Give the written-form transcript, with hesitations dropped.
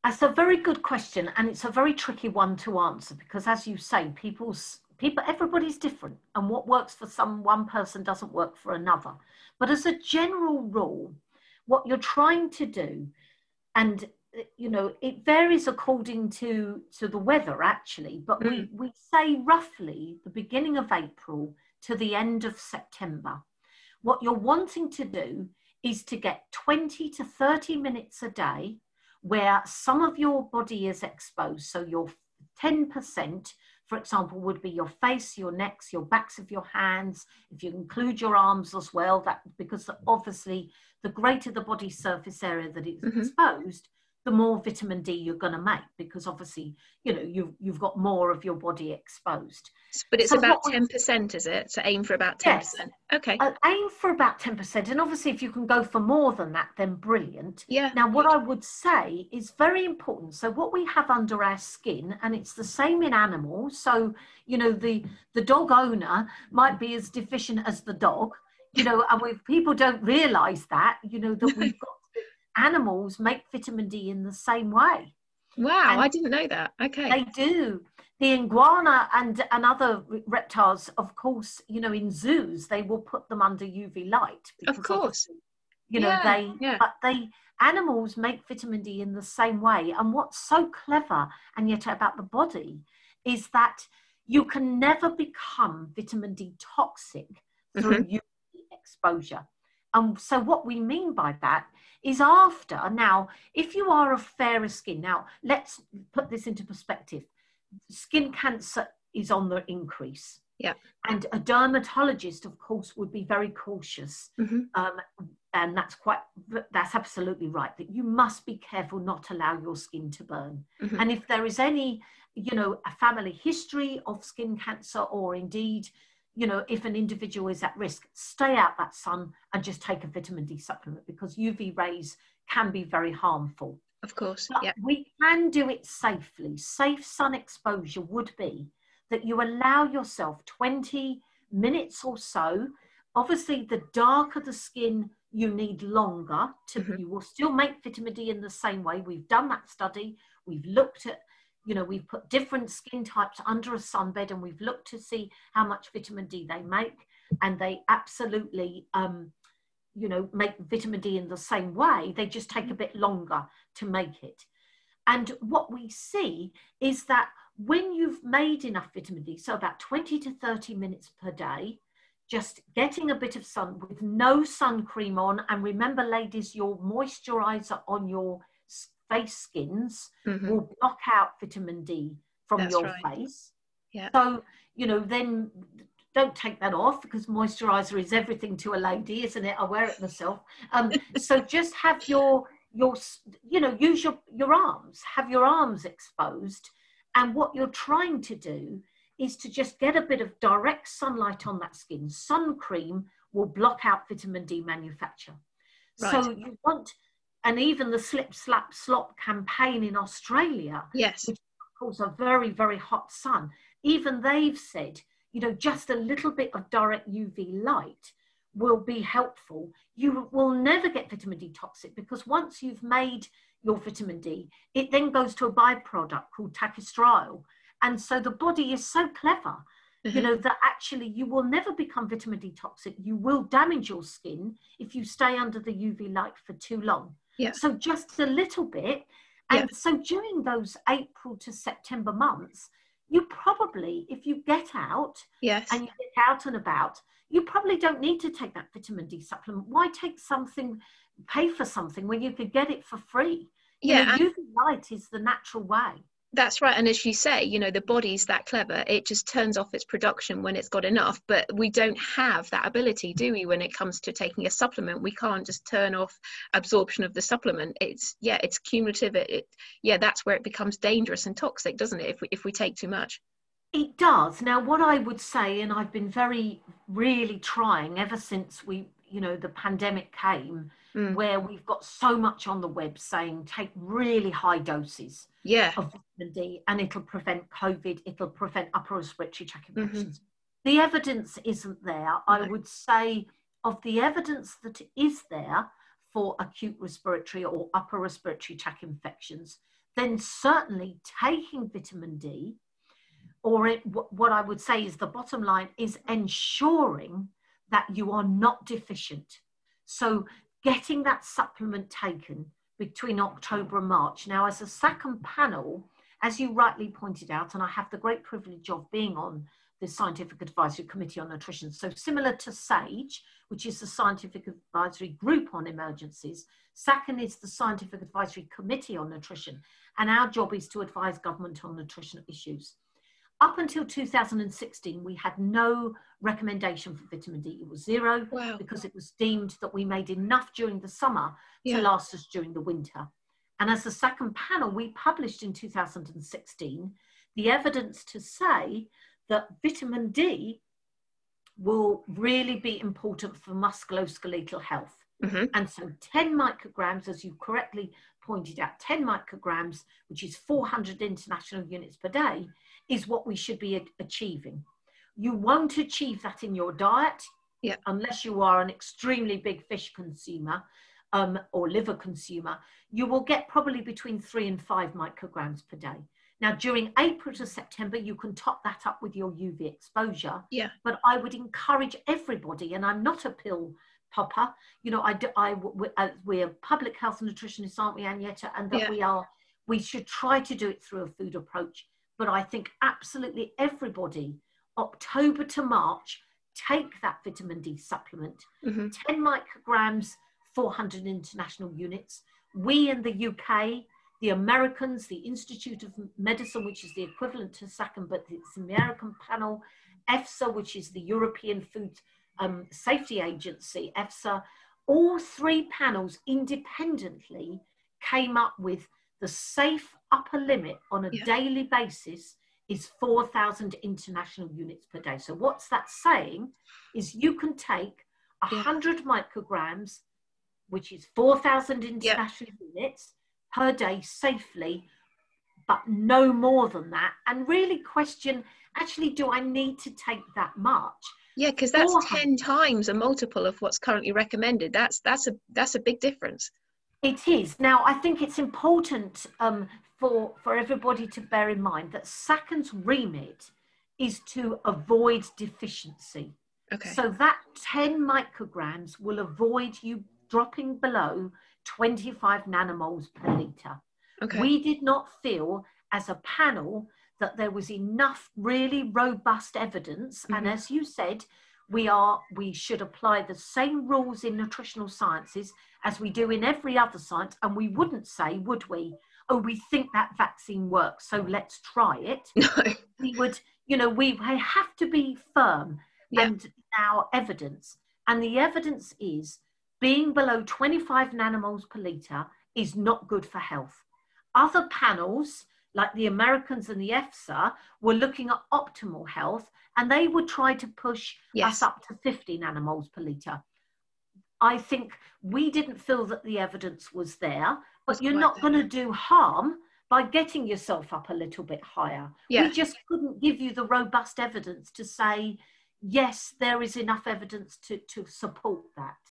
That's a very good question, and it's a very tricky one to answer because, as you say, everybody's different, and what works for one person doesn't work for another. But as a general rule, what you're trying to do, and it varies according to the weather actually, but we say roughly the beginning of April to the end of September. What you're wanting to do is to get 20 to 30 minutes a day where some of your body is exposed. So your 10%, for example, would be your face, your necks, your backs of your hands. If you include your arms as well, that because obviously the greater the body surface area that is exposed, the more vitamin D you're going to make, because obviously, you've got more of your body exposed. But it's about 10%, is it? So aim for about 10%. Yes. Okay. Aim for about 10%. And obviously, if you can go for more than that, then brilliant. Yeah. Now, what I would say is very important. So what we have under our skin, and it's the same in animals. So, the dog owner might be as deficient as the dog, and people don't realize that, that we've got animals make vitamin D in the same way. Wow, I didn't know that. Okay. They do. The iguana and other reptiles, of course, in zoos, they will put them under UV light. Of course. But animals make vitamin D in the same way. And what's so clever and yet about the body is that you can never become vitamin D toxic through UV exposure. So what we mean by that is now, if you are of fairer skin, now let's put this into perspective. Skin cancer is on the increase. Yeah. And a dermatologist, of course, would be very cautious. And that's absolutely right, that you must be careful not to allow your skin to burn. And if there is any, a family history of skin cancer, or indeed, if an individual is at risk, stay out that sun and just take a vitamin D supplement, because UV rays can be very harmful. Of course, but we can do it safely. Safe sun exposure would be that you allow yourself 20 minutes or so. Obviously, the darker the skin, you need longer. You will still make vitamin D in the same way. We've done that study. We've looked at, we've put different skin types under a sunbed, and we've looked to see how much vitamin D they make. And they absolutely, make vitamin D in the same way. They just take a bit longer to make it. And what we see is that when you've made enough vitamin D, so about 20 to 30 minutes per day, just getting a bit of sun with no sun cream on. And remember, ladies, your moisturizer on your face skins will block out vitamin D from your face. Yeah. So, then don't take that off, because moisturizer is everything to a lady, isn't it? I wear it myself. So just have use your arms, have your arms exposed. And what you're trying to do is to just get a bit of direct sunlight on that skin. Sun cream will block out vitamin D manufacture. Right. So you want, and even the Slip Slap Slop campaign in Australia, yes, which of course a very, very hot sun, even they've said, just a little bit of direct UV light will be helpful. You will never get vitamin D toxic, because once you've made your vitamin D, it then goes to a byproduct called tachystriol. And so the body is so clever, that actually you will never become vitamin D toxic. You will damage your skin if you stay under the UV light for too long. Yeah. So just a little bit. And so during those April to September months, you probably, if you get out and you get out and about, you probably don't need to take that vitamin D supplement. Why pay for something when you could get it for free? UV light is the natural way. That's right. And as you say, the body's that clever. It just turns off its production when it's got enough. But we don't have that ability, do we, when it comes to taking a supplement? We can't just turn off absorption of the supplement. It's cumulative. That's where it becomes dangerous and toxic, doesn't it, if we take too much? It does. Now, what I would say, and I've been really trying ever since the pandemic came, where we've got so much on the web saying take really high doses of vitamin D, and it'll prevent COVID, it'll prevent upper respiratory tract infections. The evidence isn't there. I would say, of the evidence that is there for acute respiratory or upper respiratory tract infections, then certainly taking vitamin D, or what I would say is the bottom line is ensuring that you are not deficient. So getting that supplement taken between October and March. Now, as a second panel, as you rightly pointed out, and I have the great privilege of being on the Scientific Advisory Committee on Nutrition. So similar to SAGE, which is the Scientific Advisory Group on Emergencies, SACN is the Scientific Advisory Committee on Nutrition, and our job is to advise government on nutrition issues. Up until 2016, we had no recommendation for vitamin D. It was zero. Wow. Because it was deemed that we made enough during the summer to last us during the winter. And as a second panel, we published in 2016 the evidence to say that vitamin D will really be important for musculoskeletal health. Mm-hmm. And so 10 micrograms, as you correctly pointed out, 10 micrograms, which is 400 international units per day, is what we should be achieving. You won't achieve that in your diet unless you are an extremely big fish consumer or liver consumer. You will get probably between 3 and 5 micrograms per day. Now, during April to September, you can top that up with your UV exposure. Yeah. But I would encourage everybody, and I'm not a pill popper, you know, we're public health nutritionists, aren't we, Agneta? And that we should try to do it through a food approach. But I think absolutely everybody, October to March, take that vitamin D supplement. 10 micrograms, 400 international units. We in the UK, the Americans, the Institute of Medicine, which is the equivalent to SACN, but it's the American panel, EFSA, which is the European Food Safety Agency, EFSA, all three panels independently came up with the safe upper limit on a daily basis is 4,000 international units per day. So what's that saying is you can take 100 micrograms, which is 4,000 international units per day safely, but no more than that, and really question, actually, do I need to take that much? Yeah, because that's 10 times a multiple of what's currently recommended. That's a big difference. It is. Now, I think it's important for everybody to bear in mind that SACN's remit is to avoid deficiency. Okay. So that 10 micrograms will avoid you dropping below 25 nanomoles per litre. Okay. We did not feel as a panel that there was enough really robust evidence. And as you said, we should apply the same rules in nutritional sciences as we do in every other science. And we wouldn't say, would we, oh, we think that vaccine works, so let's try it. No. We would, you know, we have to be firm and our evidence. And the evidence is being below 25 nanomoles per litre is not good for health. Other panels, like the Americans and the EFSA, were looking at optimal health, and they would try to push us up to 50 nanomoles per litre. I think we didn't feel that the evidence was there, but you're not going to do harm by getting yourself up a little bit higher. We just couldn't give you the robust evidence to say, yes, there is enough evidence to support that.